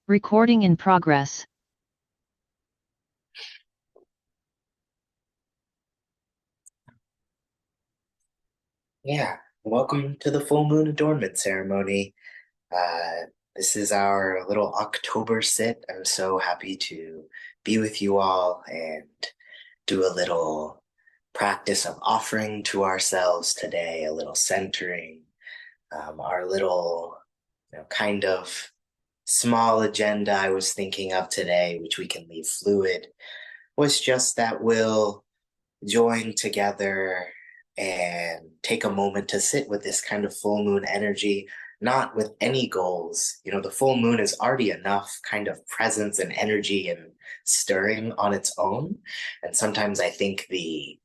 Recording in progress. Yeah, welcome to the full moon adornment ceremony. Uh, this is our little October sit. I'm so happy to be with you all and do a little practice of offering to ourselves today, a little centering, our little, kind of small agenda I was thinking of today, which we can leave fluid, was just that we'll join together and take a moment to sit with this kind of full moon energy, not with any goals. The full moon is already enough kind of presence and energy and stirring on its own. And sometimes I think the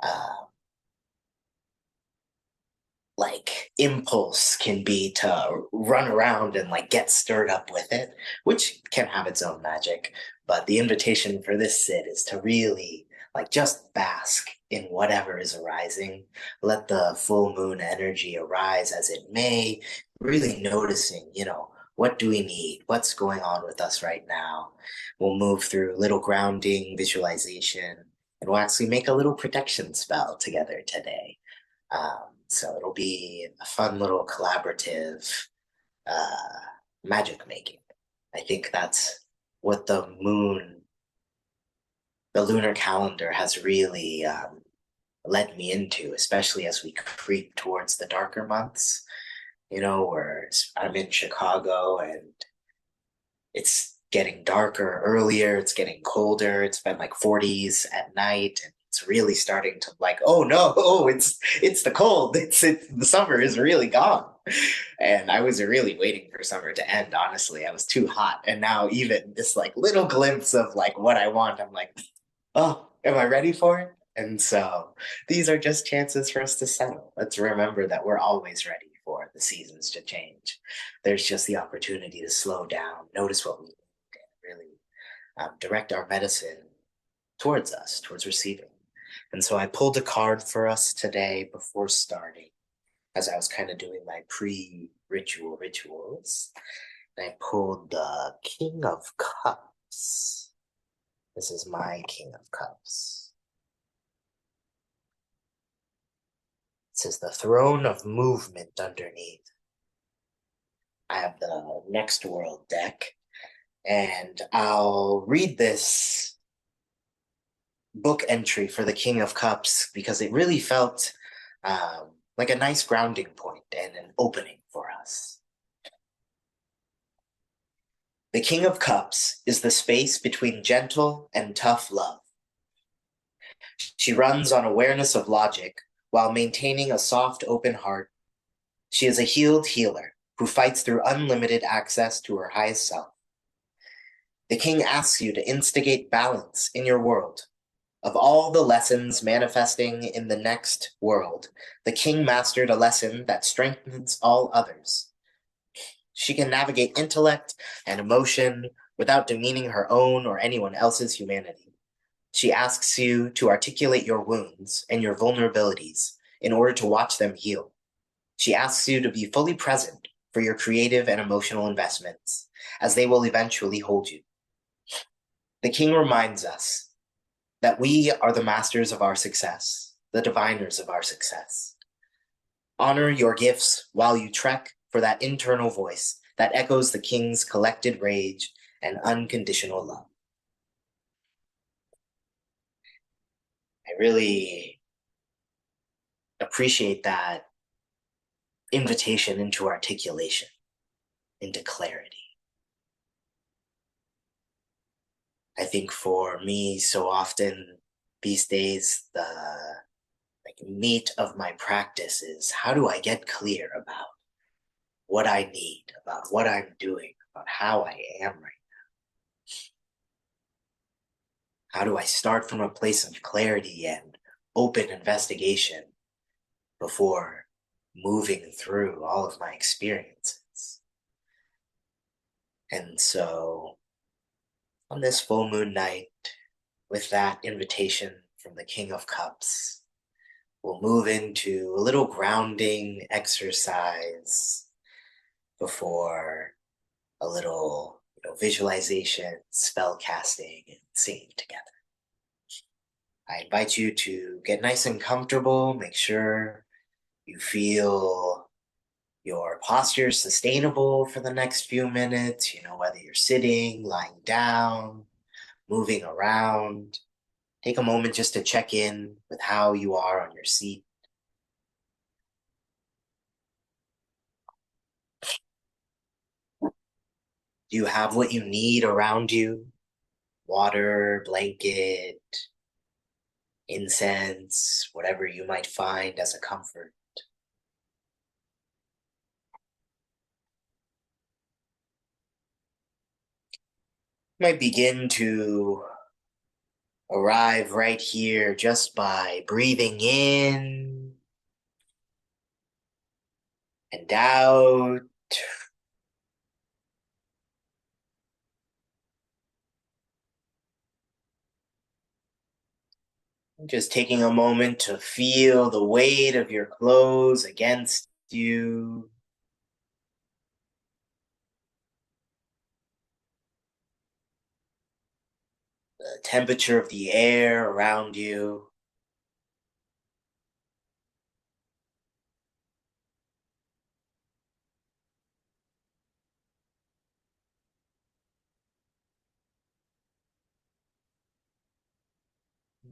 uh, impulse can be to run around and get stirred up with it, which can have its own magic. But the invitation for this sit is to really just bask in whatever is arising. Let the full moon energy arise as it may, really noticing, what do we need? What's going on with us right now? We'll move through little grounding visualization and we'll actually make a little protection spell together today. So it'll be a fun little collaborative uh, magic making. I think that's what the lunar calendar has really led me into, especially as we creep towards the darker months. Where I'm in Chicago and it's getting darker earlier, it's getting colder, it's been 40s at night, and it's really starting to oh no, oh it's the cold, it's the summer is really gone. And I was really waiting for summer to end, honestly. I was too hot. And now even this little glimpse of what I want, I'm like, oh, am I ready for it? And so these are just chances for us to settle. Let's remember that we're always ready for the seasons to change. There's just the opportunity to slow down, notice what we need, and really direct our medicine towards us, towards receiving. And so I pulled a card for us today before starting, as I was kind of doing my pre-ritual rituals. And I pulled the King of Cups. This is my King of Cups. It says the throne of movement underneath. I have the Next World deck, and I'll read this book entry for the King of Cups because it really felt like a nice grounding point and an opening for us. The King of Cups is the space between gentle and tough love. She runs on awareness of logic while maintaining a soft, open heart. She is a healed healer who fights through unlimited access to her highest self. The king asks you to instigate balance in your world. Of all the lessons manifesting in the next world, the king mastered a lesson that strengthens all others. She can navigate intellect and emotion without demeaning her own or anyone else's humanity. She asks you to articulate your wounds and your vulnerabilities in order to watch them heal. She asks you to be fully present for your creative and emotional investments, as they will eventually hold you. The king reminds us that we are the masters of our success, the diviners of our success. Honor your gifts while you trek for that internal voice that echoes the king's collected rage and unconditional love. I really appreciate that invitation into articulation, into clarity. I think for me, so often these days, the meat of my practice is how do I get clear about what I need, about what I'm doing, about how I am right now. How do I start from a place of clarity and open investigation before moving through all of my experiences? And so on this full moon night, with that invitation from the King of Cups, we'll move into a little grounding exercise before a little visualization, spell casting, and singing together. I invite you to get nice and comfortable. Make sure you feel your posture is sustainable for the next few minutes, whether you're sitting, lying down, moving around. Take a moment just to check in with how you are on your seat. Do you have what you need around you? Water, blanket, incense, whatever you might find as a comfort. You might begin to arrive right here just by breathing in and out. Just taking a moment to feel the weight of your clothes against you. The temperature of the air around you.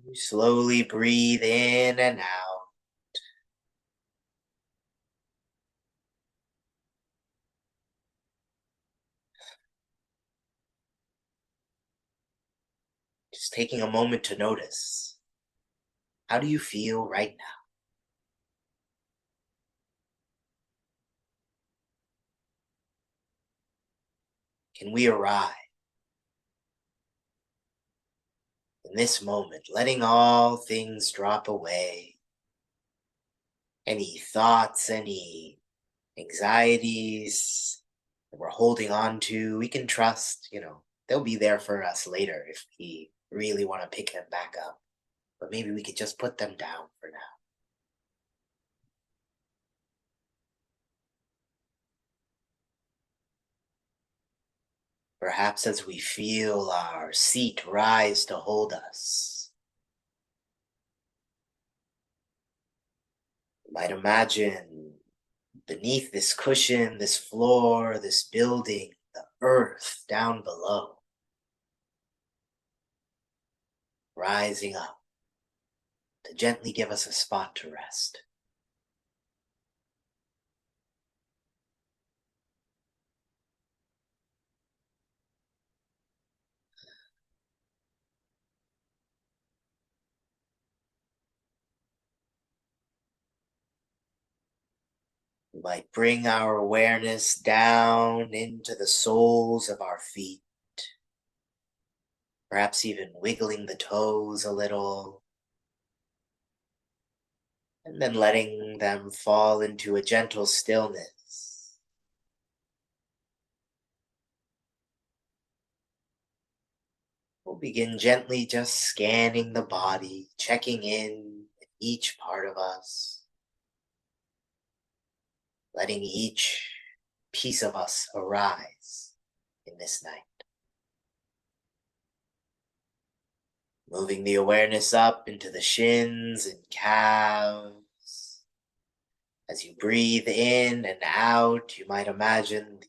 You slowly breathe in and out. Just taking a moment to notice. How do you feel right now? Can we arrive in this moment, letting all things drop away? Any thoughts, any anxieties that we're holding on to, we can trust, they'll be there for us later if we really want to pick them back up. But maybe we could just put them down for now. Perhaps as we feel our seat rise to hold us, you might imagine beneath this cushion, this floor, this building, the earth down below, rising up to gently give us a spot to rest. We might bring our awareness down into the soles of our feet, perhaps even wiggling the toes a little, and then letting them fall into a gentle stillness. We'll begin gently just scanning the body, checking in with each part of us, letting each piece of us arise in this night. Moving the awareness up into the shins and calves. As you breathe in and out, you might imagine the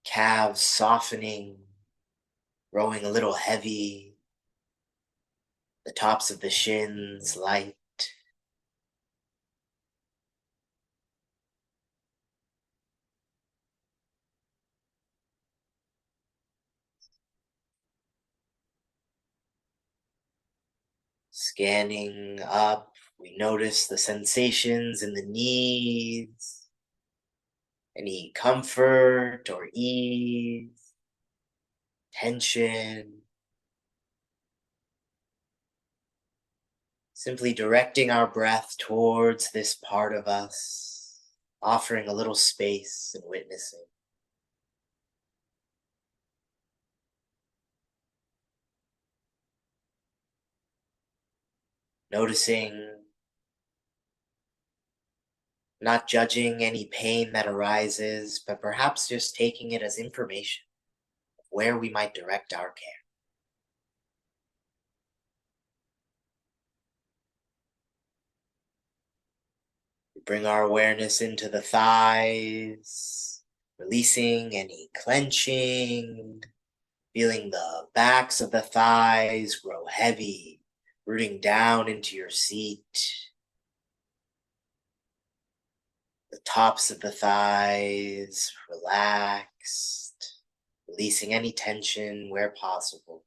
calves softening, growing a little heavy, the tops of the shins light. Scanning up, we notice the sensations in the knees, any comfort or ease, tension. Simply directing our breath towards this part of us, offering a little space and witnessing. Noticing, not judging any pain that arises, but perhaps just taking it as information. where we might direct our care. We bring our awareness into the thighs, releasing any clenching, feeling the backs of the thighs grow heavy, rooting down into your seat. The tops of the thighs relaxed, releasing any tension where possible.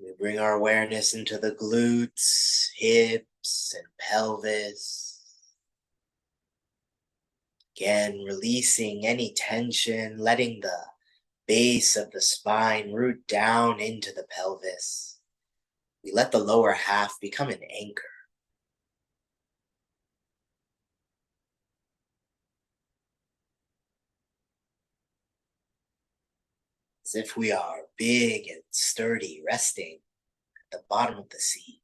We bring our awareness into the glutes, hips, and pelvis. Again, releasing any tension, letting the base of the spine root down into the pelvis. We let the lower half become an anchor. As if we are big and sturdy, resting at the bottom of the sea.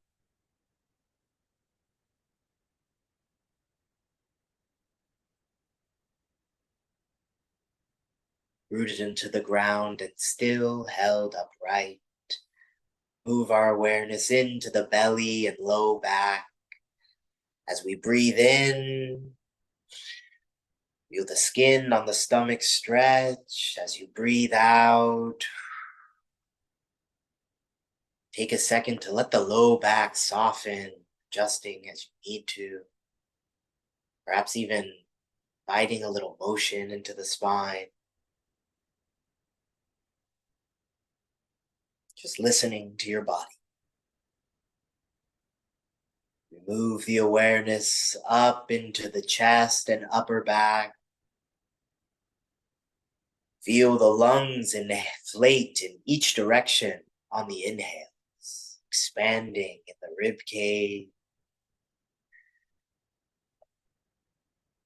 Rooted into the ground and still held upright. Move our awareness into the belly and low back. As we breathe in, feel the skin on the stomach stretch. As you breathe out, take a second to let the low back soften, adjusting as you need to. Perhaps even inviting a little motion into the spine. Just listening to your body. Move the awareness up into the chest and upper back. Feel the lungs inflate in each direction on the inhales, expanding in the rib cage.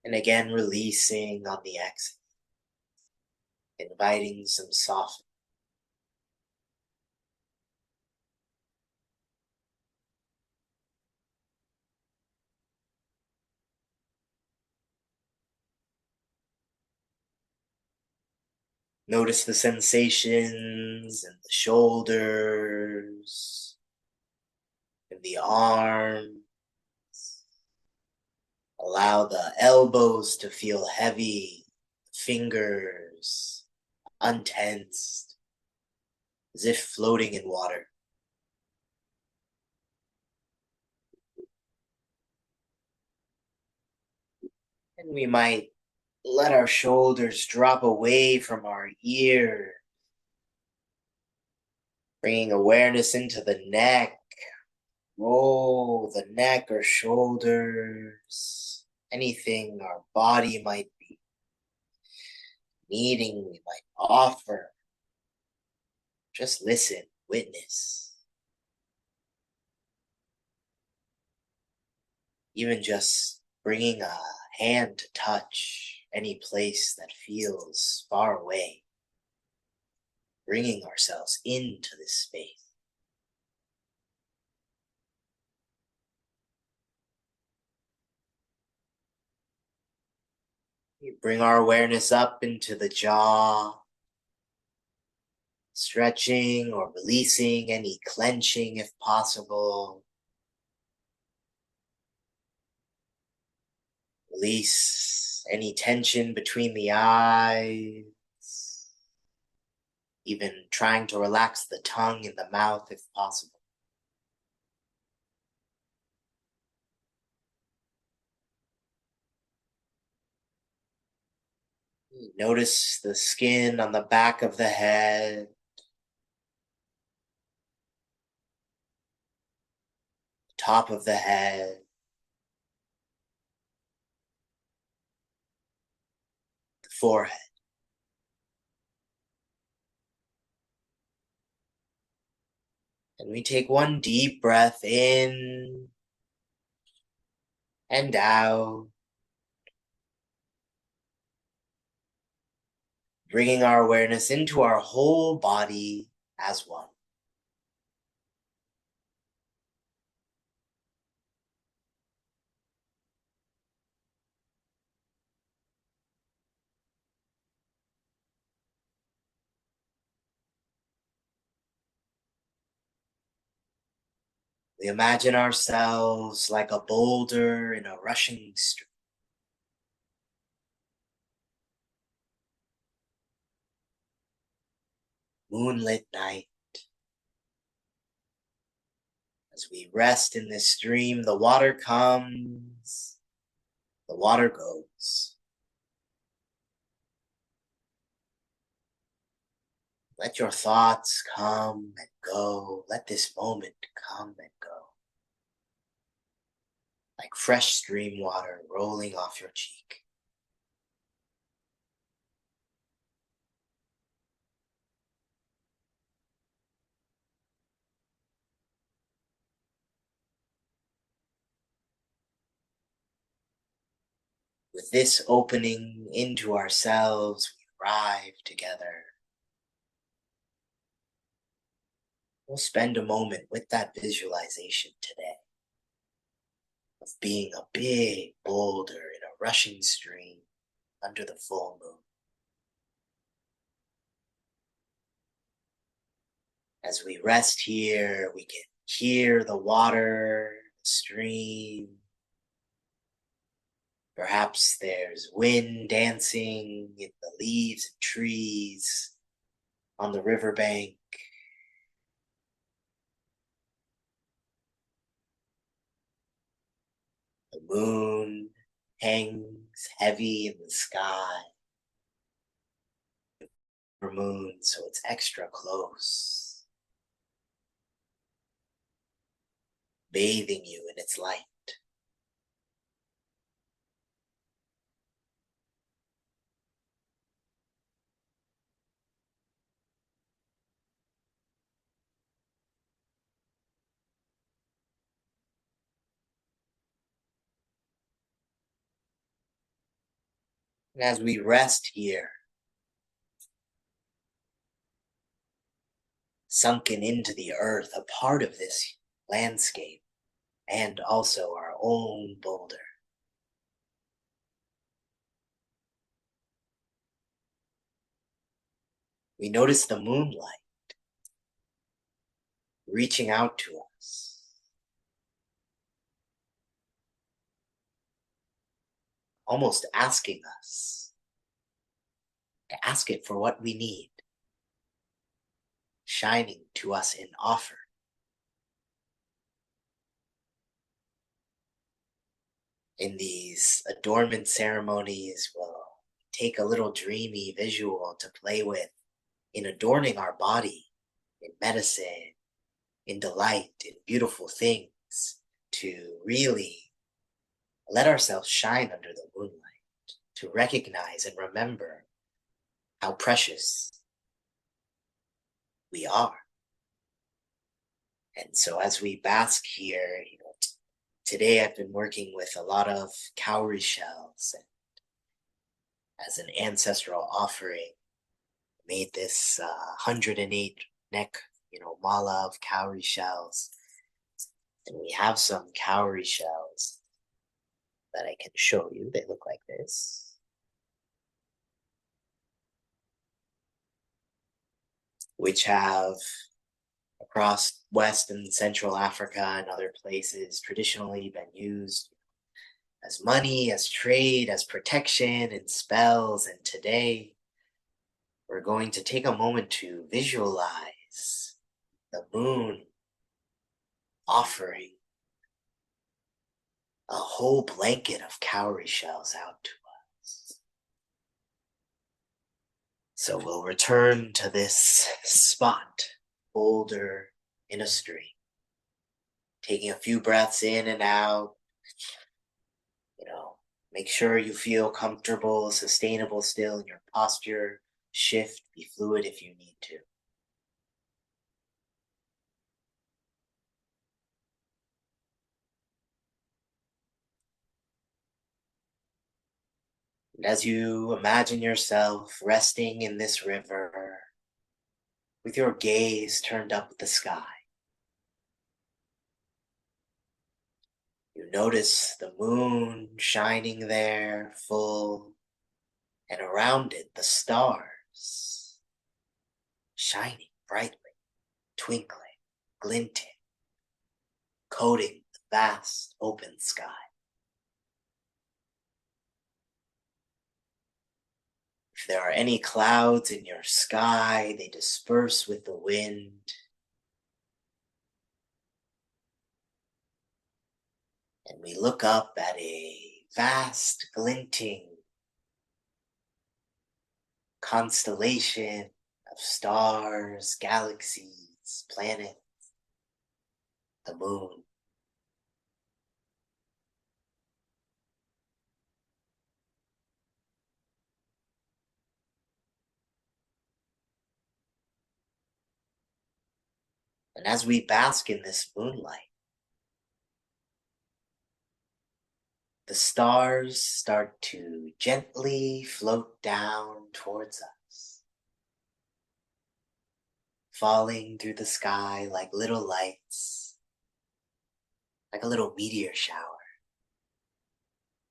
And again, releasing on the exhale, inviting some softening. Notice the sensations in the shoulders, in the arms. Allow the elbows to feel heavy, fingers untensed, as if floating in water. And we might let our shoulders drop away from our ears, bringing awareness into the neck. Roll the neck or shoulders, anything our body might be needing, we might offer. Just listen, witness. Even just bringing a hand to touch any place that feels far away. Bringing ourselves into this space. We bring our awareness up into the jaw, stretching or releasing any clenching if possible. Release any tension between the eyes. Even trying to relax the tongue in the mouth if possible. Notice the skin on the back of the head. Top of the head. The forehead. And we take one deep breath in and out. Bringing our awareness into our whole body as one. We imagine ourselves like a boulder in a rushing stream. Moonlit night. As we rest in this stream, the water comes, the water goes. Let your thoughts come and go. Let this moment come and go. Like fresh stream water rolling off your cheek. With this opening into ourselves, we arrive together. We'll spend a moment with that visualization today of being a big boulder in a rushing stream under the full moon. As we rest here, we can hear the water, the stream. Perhaps there's wind dancing in the leaves and trees on the riverbank. The moon hangs heavy in the sky. The moon, so it's extra close, bathing you in its light. And as we rest here, sunken into the earth, a part of this landscape, and also our own boulder, we notice the moonlight reaching out to us, almost asking us to ask it for what we need, shining to us in offer. In these adornment ceremonies, we'll take a little dreamy visual to play with in adorning our body, in medicine, in delight, in beautiful things, to really let ourselves shine under the moonlight, to recognize and remember how precious we are. And so as we bask here, today I've been working with a lot of cowrie shells, and as an ancestral offering, made this 108 neck, mala of cowrie shells. And we have some cowrie shells that I can show you. They look like this. Which have, across West and Central Africa and other places, traditionally been used as money, as trade, as protection, and spells. And today, we're going to take a moment to visualize the moon offering a whole blanket of cowrie shells out to us. So we'll return to this spot, boulder in a stream, taking a few breaths in and out. Make sure you feel comfortable, sustainable still in your posture. Shift, be fluid if you need to. And as you imagine yourself resting in this river, with your gaze turned up at the sky. You notice the moon shining there full, and around it the stars shining brightly, twinkling, glinting, coating the vast open sky. If there are any clouds in your sky, they disperse with the wind. And we look up at a vast, glinting constellation of stars, galaxies, planets, the moon. And as we bask in this moonlight, the stars start to gently float down towards us, falling through the sky like little lights, like a little meteor shower.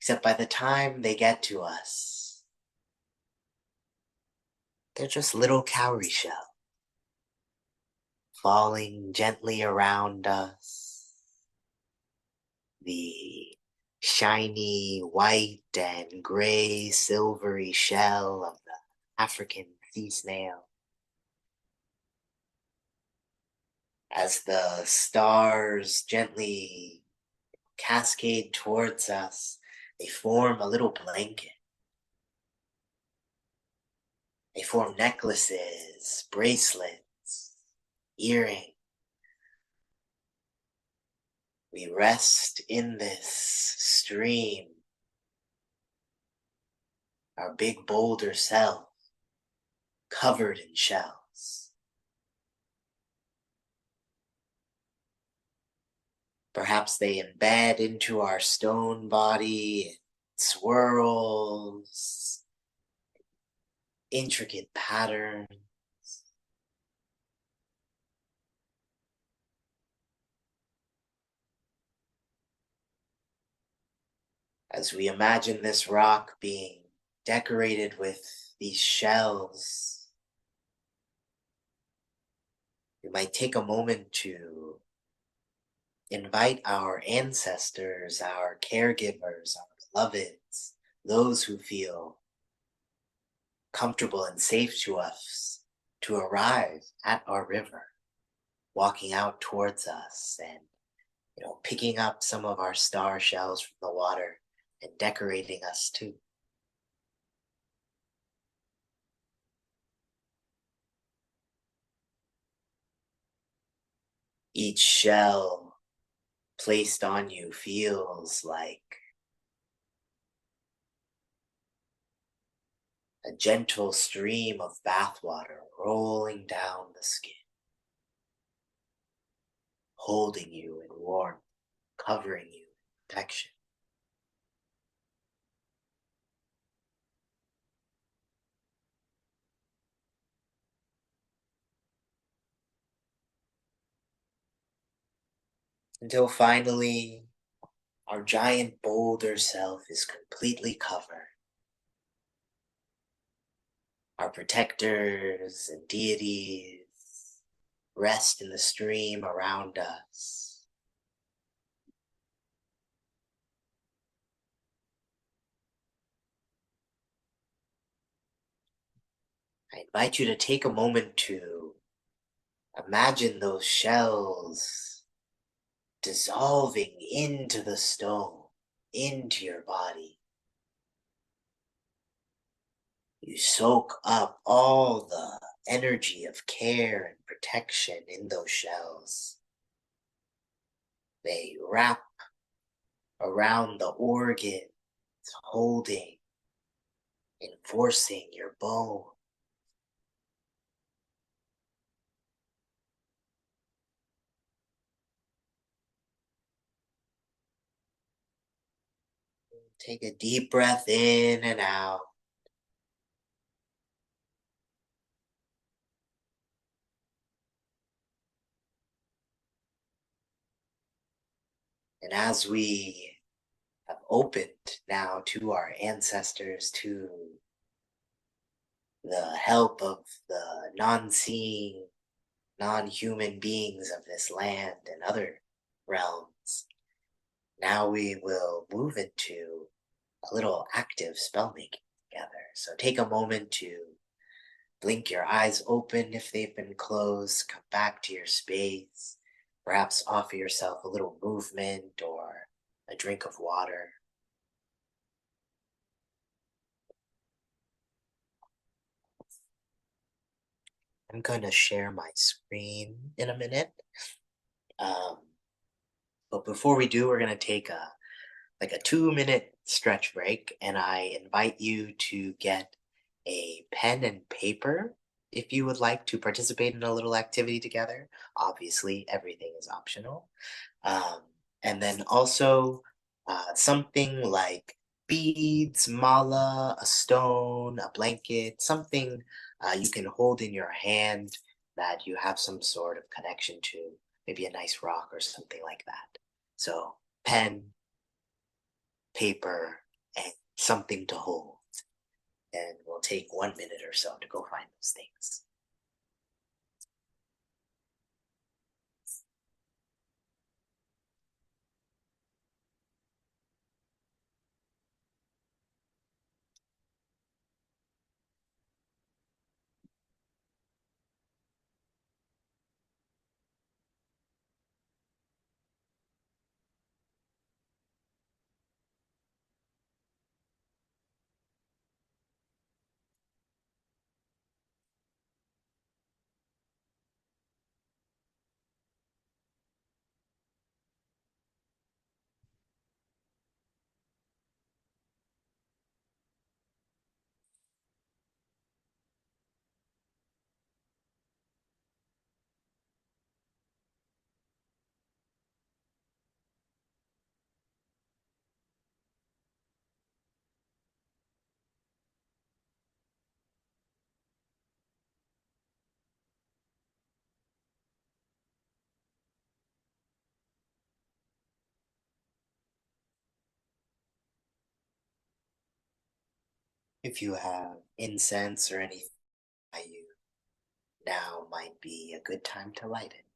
Except by the time they get to us, they're just little cowrie shells falling gently around us. The shiny white and gray silvery shell of the African sea snail. As the stars gently cascade towards us, they form a little blanket. They form necklaces, bracelets, earrings. We rest in this stream, our big boulder self, covered in shells. Perhaps they embed into our stone body, and swirls, intricate patterns. As we imagine this rock being decorated with these shells, we might take a moment to invite our ancestors, our caregivers, our beloveds, those who feel comfortable and safe to us, to arrive at our river, walking out towards us and, picking up some of our star shells from the water and decorating us too. Each shell placed on you feels like a gentle stream of bathwater rolling down the skin, holding you in warmth, covering you in protection. Until finally, our giant boulder self is completely covered. Our protectors and deities rest in the stream around us. I invite you to take a moment to imagine those shells dissolving into the stone, into your body. You soak up all the energy of care and protection in those shells. They wrap around the organs, holding, enforcing your bone. Take a deep breath in and out. And as we have opened now to our ancestors, to the help of the non seeing, non human beings of this land and other realms, now we will move into a little active spell making together. So take a moment to blink your eyes open if they've been closed, come back to your space, perhaps offer yourself a little movement or a drink of water. I'm going to share my screen in a minute. Um, but before we do, we're going to take a 2 minute stretch break, and I invite you to get a pen and paper if you would like to participate in a little activity together. Obviously, everything is optional. Um, and then also something like beads, mala, a stone, a blanket, something you can hold in your hand that you have some sort of connection to, maybe a nice rock or something like that. So, pen, paper, and something to hold. And we'll take 1 minute or so to go find those things. If you have incense or anything by you, now might be a good time to light it.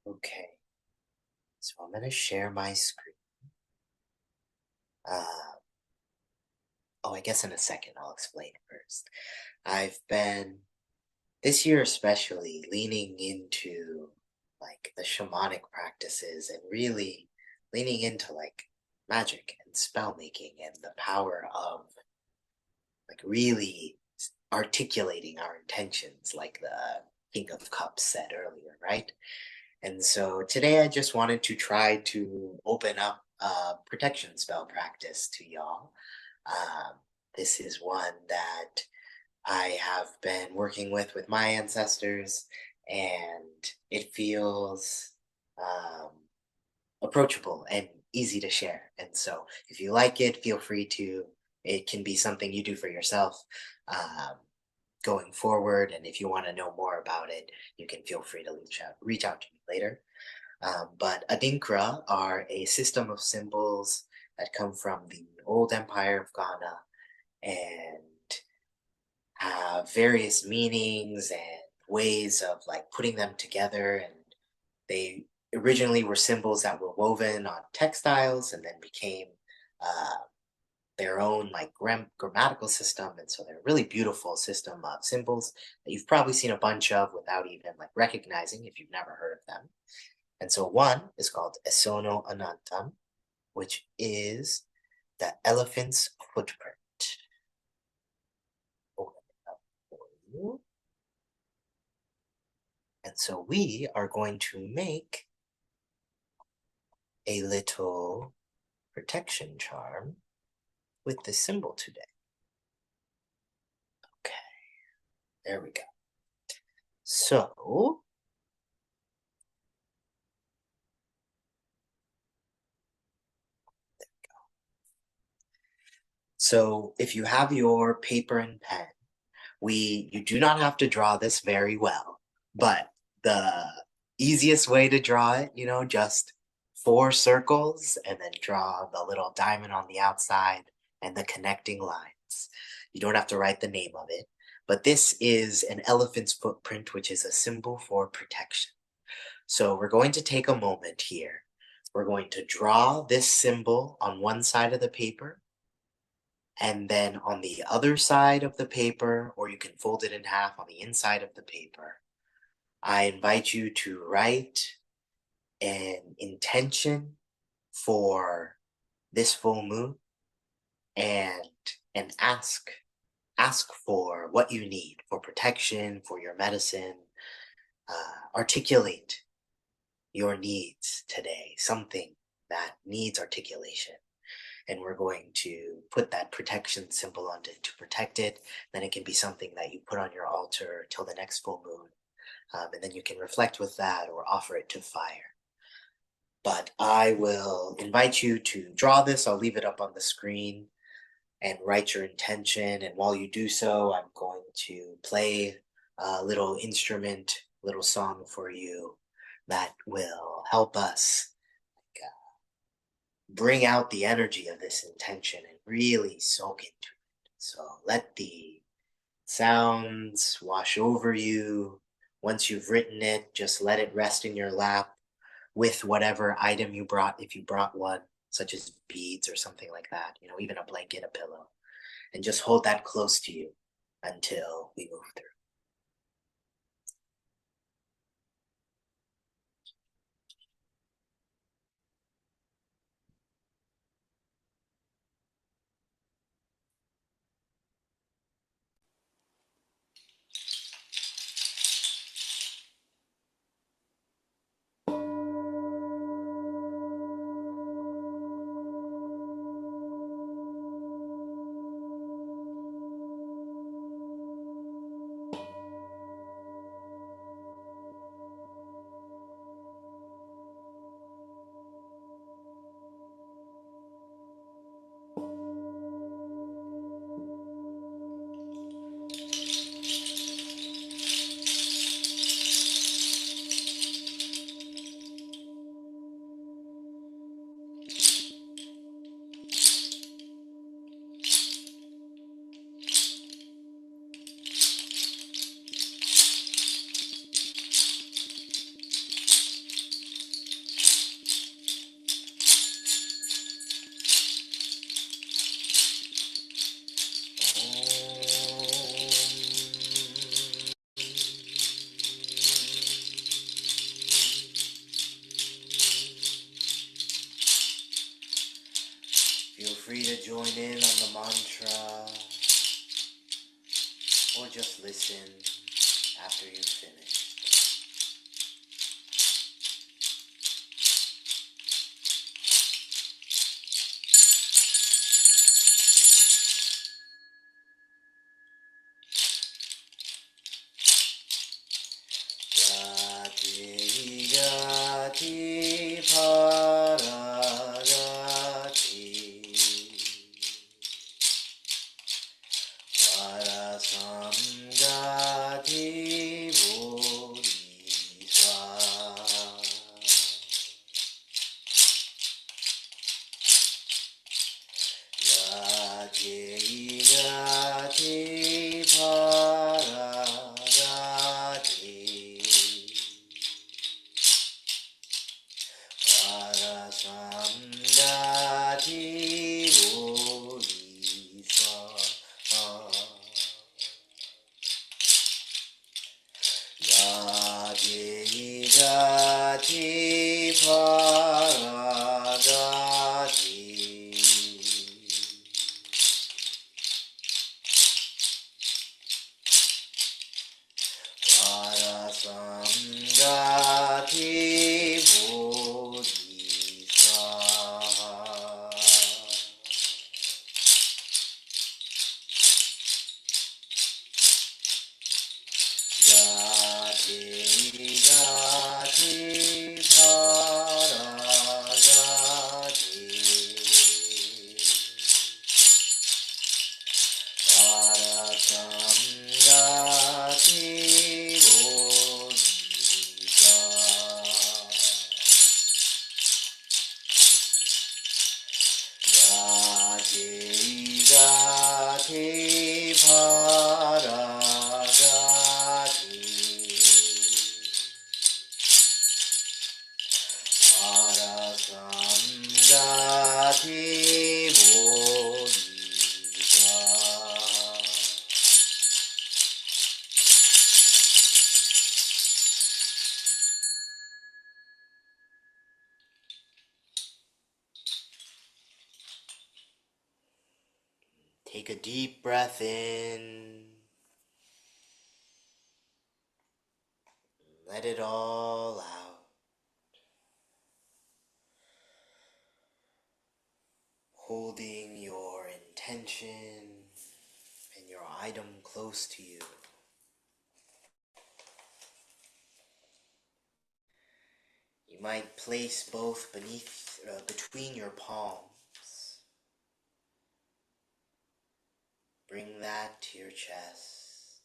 Okay, so I'm going to share my screen. Uh, oh, I guess in a second I'll explain first. I've been, this year especially, leaning into like the shamanic practices and really leaning into like magic and spell making and the power of like really articulating our intentions, like the King of Cups said earlier, right? And so today I just wanted to try to open up a protection spell practice to y'all. Um, this is one that I have been working with my ancestors, and it feels um, approachable and easy to share. And so if you like it, feel free to, it can be something you do for yourself going forward. And if you want to know more about it, you can feel free to reach out to me later. But Adinkra are a system of symbols that come from the old empire of Ghana and have various meanings and ways of like putting them together. And they originally were symbols that were woven on textiles and then became uh, their own like grammatical system. And so they're a really beautiful system of symbols that you've probably seen a bunch of without even like recognizing if you've never heard of them. And so one is called Esono Anantam, which is the elephant's footprint. Open it up for you. And so we are going to make a little protection charm with this symbol today. There we go. So, if you have your paper and pen, you do not have to draw this very well, but the easiest way to draw it, just four circles and then draw the little diamond on the outside and the connecting lines. You don't have to write the name of it, but this is an elephant's footprint, which is a symbol for protection. So we're going to take a moment here. We're going to draw this symbol on one side of the paper, and then on the other side of the paper, or you can fold it in half on the inside of the paper, I invite you to write an intention for this full moon and ask for what you need for protection, for your medicine. Articulate your needs today, something that needs articulation. And we're going to put that protection symbol on it to protect it. Then it can be something that you put on your altar till the next full moon. And then you can reflect with that or offer it to fire. But I will invite you to draw this. I'll leave it up on the screen and write your intention. And while you do so, I'm going to play a little instrument, little song for you that will help us bring out the energy of this intention and really soak into it. So let the sounds wash over you. Once you've written it, just let it rest in your lap with whatever item you brought, if you brought one, such as beads or something like that, even a blanket, a pillow, and just hold that close to you until we move through. Feel free to join in on the mantra or just listen after you've finished. Gati gati paragati parasamgati bodhisattva gati gati paragati parasamgati bodhisattva gati gati paragati parasamgati bodhisattva Take a deep breath in. Let it all out. Holding your intention and your item close to you. You might place both between your palms. Bring that to your chest.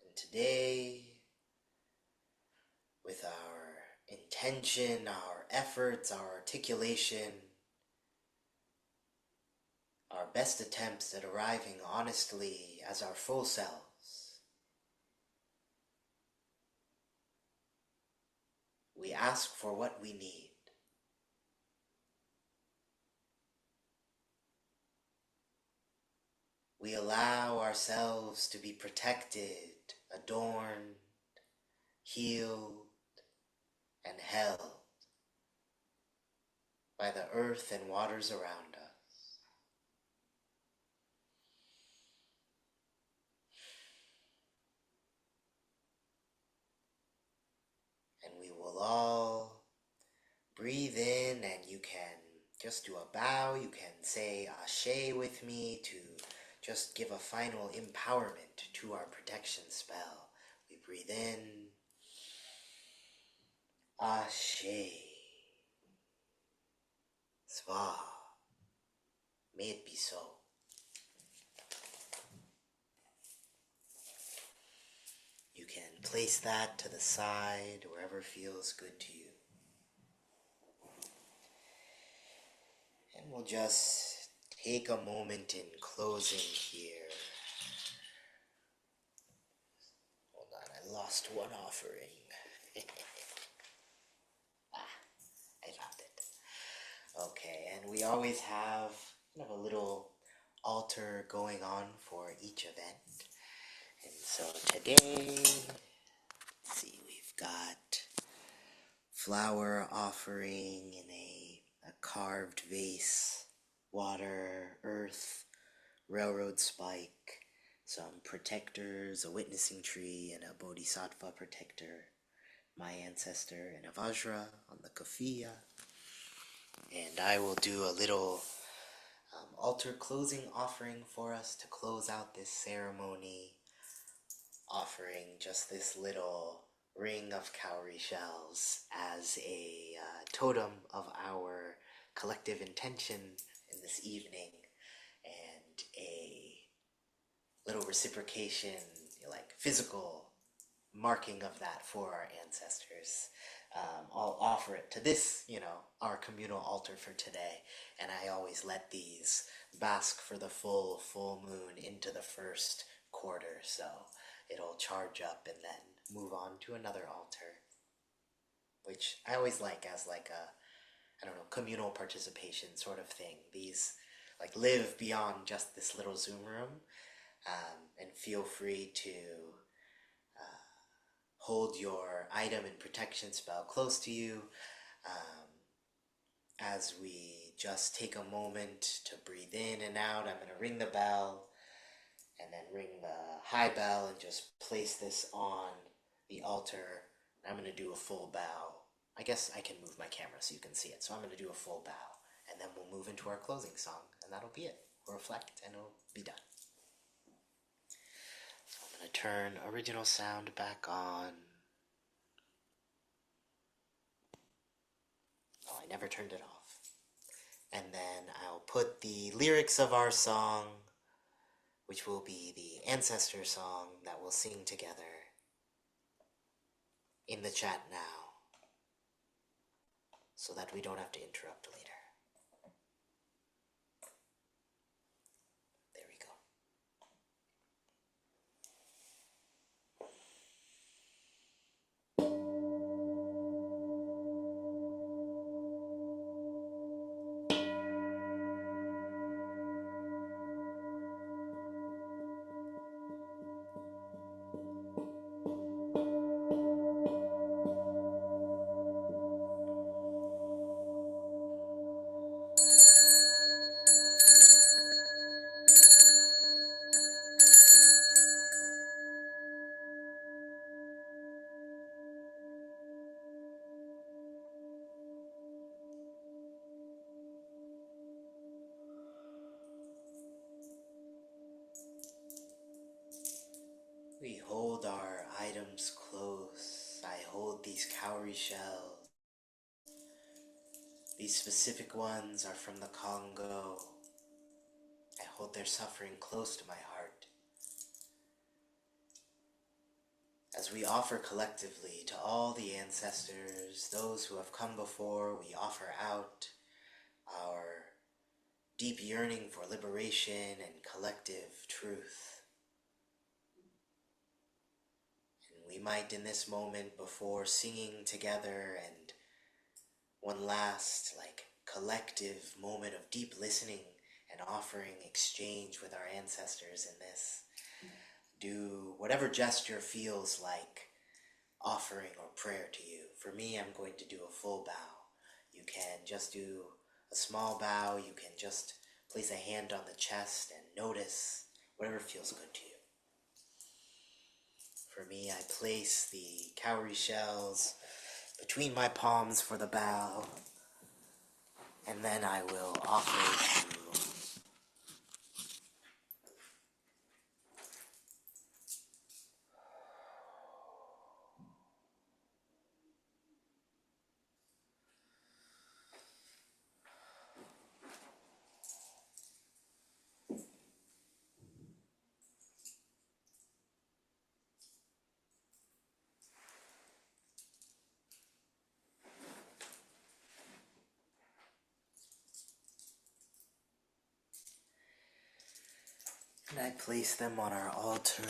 And today, with our intention, our efforts, our articulation, our best attempts at arriving honestly as our full selves, we ask for what we need. We allow ourselves to be protected, adorned, healed, and held by the earth and waters around us. And we will all breathe in, and you can just do a bow. You can say Ashe with me to just give a final empowerment to our protection spell. We breathe in, Ashe, Sva, may it be so. You can place that to the side, wherever feels good to you. And we'll just take a moment in closing here. Hold on, I lost one offering. I found it. Okay, and we always have kind of a little altar going on for each event. And so today, let's see, we've got flower offering in a carved vase, water, earth, railroad spike, some protectors, a witnessing tree, and a bodhisattva protector, my ancestor, and a vajra on the kafiya. And I will do a little altar closing offering for us to close out this ceremony, offering just this little ring of cowrie shells as a totem of our collective intention in this evening, and a little reciprocation, like physical marking of that for our ancestors. I'll offer it to this, our communal altar for today, and I always let these bask for the full moon into the first quarter, so it'll charge up and then move on to another altar, which I always like as like a, communal participation sort of thing. These like live beyond just this little Zoom room, and feel free to hold your item and protection spell close to you as we just take a moment to breathe in and out. I'm going to ring the bell and then ring the high bell and just place this on the altar. I'm going to do a full bow. I guess I can move my camera so you can see it. So I'm going to do a full bow, and then we'll move into our closing song, and that'll be it. We'll reflect, and it'll be done. So I'm going to turn original sound back on. Oh, I never turned it off. And then I'll put the lyrics of our song, which will be the ancestor song that we'll sing together, in the chat now, so that we don't have to interrupt later. There we go. We hold our items close. I hold these cowrie shells. These specific ones are from the Congo. I hold their suffering close to my heart. As we offer collectively to all the ancestors, those who have come before, we offer out our deep yearning for liberation and collective truth. And we might, in this moment, before singing together and one last, collective moment of deep listening and offering exchange with our ancestors in this, do whatever gesture feels like offering or prayer to you. For me, I'm going to do a full bow. You can just do a small bow. You can just place a hand on the chest and notice whatever feels good to you. For me, I place the cowrie shells between my palms for the bow, and then I will offer to and I place them on our altar.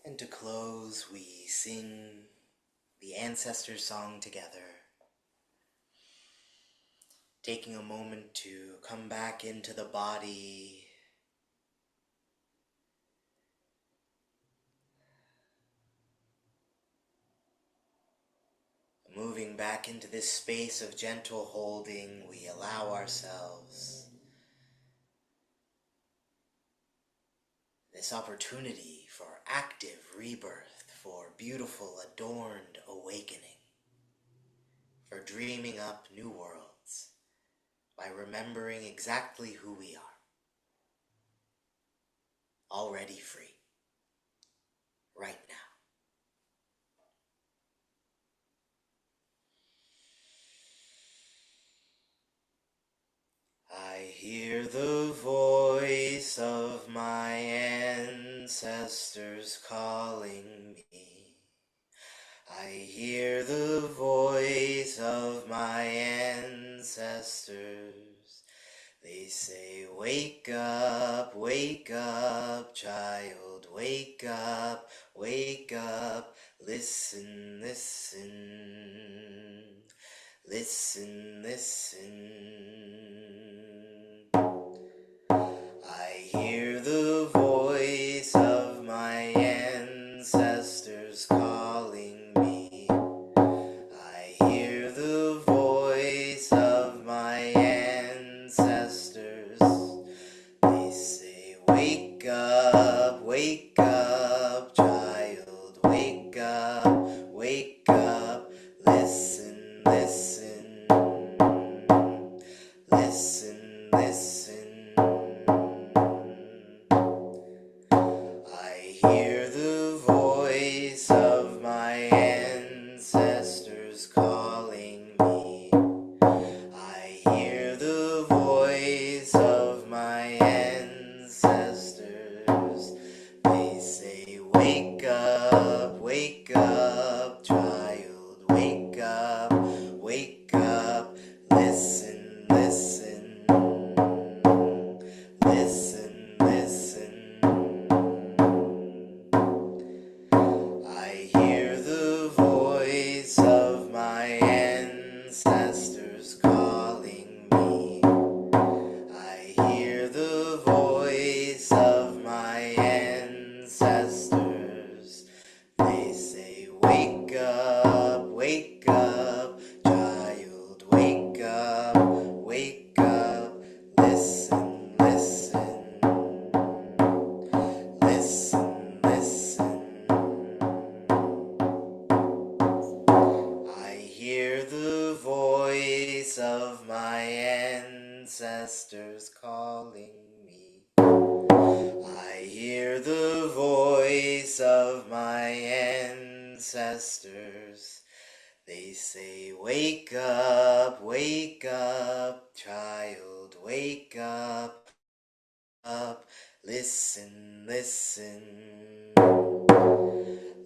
And to close, we sing the ancestor song together, taking a moment to come back into the body, moving back into this space of gentle holding. We allow ourselves this opportunity for active rebirth, for beautiful, adorned awakening, for dreaming up new worlds by remembering exactly who we are, already free, right now. I hear the voice of my ancestors calling me. I hear the voice of my ancestors. They say, wake up, child, wake up, listen, listen, listen, listen. I hear the voice of my ancestors calling me. I hear the voice of my ancestors. They say, wake up, child, wake up, listen, listen, listen, listen. I hear the voice of my ancestors calling me. I hear the voice of my ancestors. They ancestors. They say, wake up, child, wake up, listen, listen,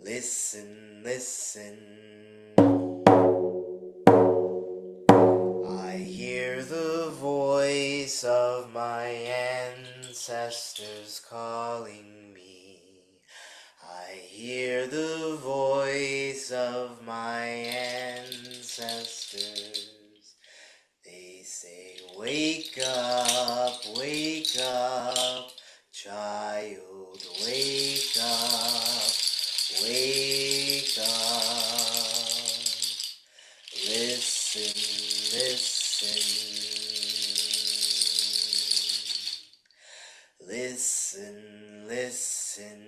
listen, listen. I hear the voice of my ancestors calling me. I hear the voice of my ancestors. They say, wake up, child, wake up, wake up. Listen, listen, listen, listen.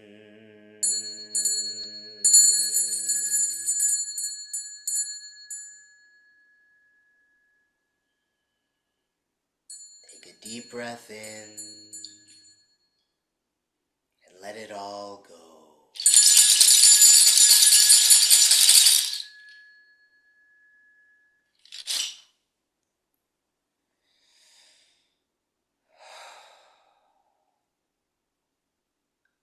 Take a deep breath in and let it all go.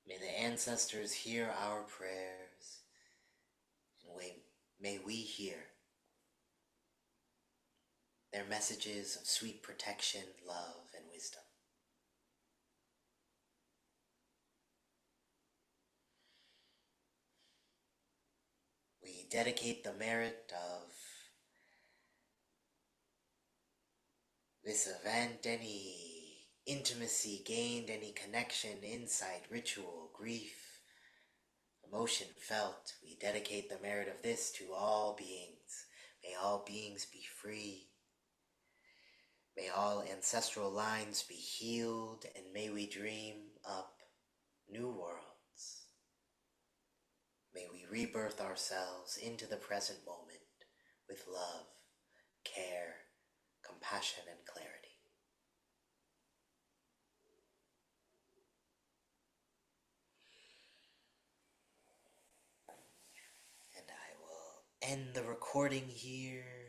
May the ancestors hear our prayers, and may we hear their messages of sweet protection, love, and wisdom. We dedicate the merit of this event, any intimacy gained, any connection, insight, ritual, grief, emotion felt. We dedicate the merit of this to all beings. May all beings be free. May all ancestral lines be healed, and may we dream up new worlds. May we rebirth ourselves into the present moment with love, care, compassion, and clarity. And I will end the recording here.